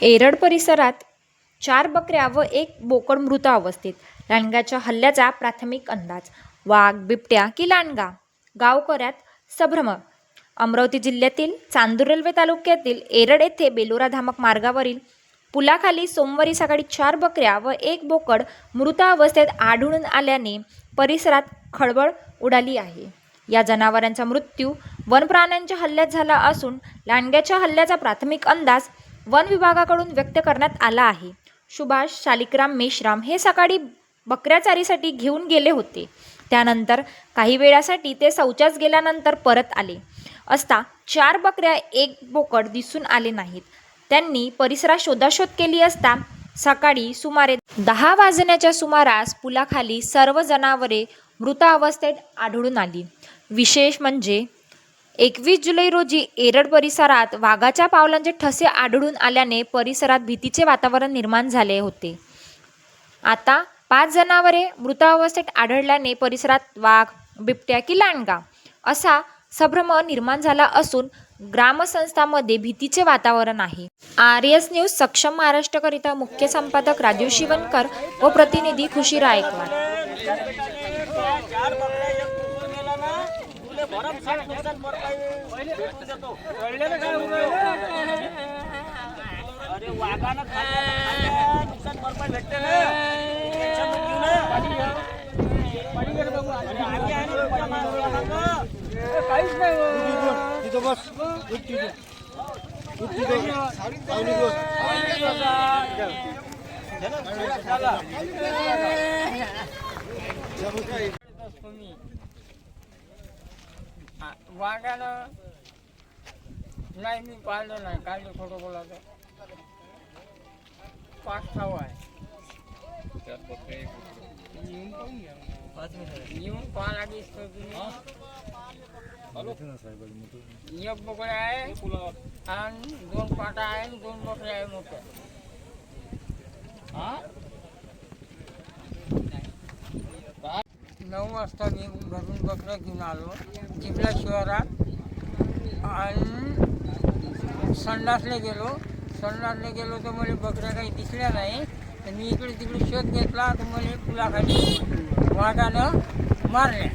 Arid परिसरात 4 बकऱ्या व 1 बोकड मृत अवस्थेत. लांडग्याच्या हल्ल्याचा प्राथमिक अंदाज. वाघ, बिबट्या की लांडगा? गावकऱ्यात संभ्रम. अमरावती जिल्ह्यातील चांदूर रेल्वे तालुक्यातील एरड येथे बेलोरा धामक मार्गावरील पुलाखाली सोमवारी सकाळी 4 बकऱ्या व 1 बोकड मृत अवस्थेत आढळून आल्याने परिसरात खळबळ उडाली आहे. या जनावरांचा मृत्यू वनप्राण्यांच्या हल्ल्यात झाला असून लांडग्याच्या हल्ल्याचा प्राथमिक अंदाज वन विभागाकडून व्यक्त करण्यात आला आहे. सुभाष शालिग्राम मेश्राम हे सकाळी बकऱ्या चारीसाठी घेऊन गेले होते. त्यानंतर काही वेळासाठी ते शौचास गेल्यानंतर परत आले असता 4 बकऱ्या 1 बोकड दिसून आले नाहीत. त्यांनी परिसरात शोधाशोध केली असता सकाळी सुमारे 10 वाजण्याच्या सुमारास पुलाखाली सर्व जनावरे मृत अवस्थेत आढळून आली. विशेष म्हणजे 21 जुलै रोजी एरड परिसरात वाघाच्या पावलांचे ठसे आढळून आल्याने परिसरात भीतीचे वातावरण निर्माण झाले होते. आता 5 जनावरे मृत अवस्थेत आढळल्याने परिसरात वाघ, बिबट्या की लांडगा असा संभ्रम निर्माण झाला असून ग्रामस्थांमध्ये भीतीचे वातावरण आहे. आरएस न्यूज सक्षम महाराष्ट्रकरिता मुख्य संपादक राजीव शिवणकर व प्रतिनिधी खुशी रायकवाड. वाघानं नाही, मी पाहिलं नाही. काय खोटं बोलायचं. 5-6 आहे. येऊन पाहा लागेल. एक बोकड्या आहे आणि 2 पाटा आहे आणि 2 बकऱ्या आहे मोठ्या. 9 वाजता मी घरून बकऱ्या घेऊन आलो चिखला शहरात आणि संडासला गेलो तर मला बकऱ्या काही दिसल्या नाही. तर मी इकडे तिकडे शोध घेतला तर मला पुलाखाली वाघानं मारल्या.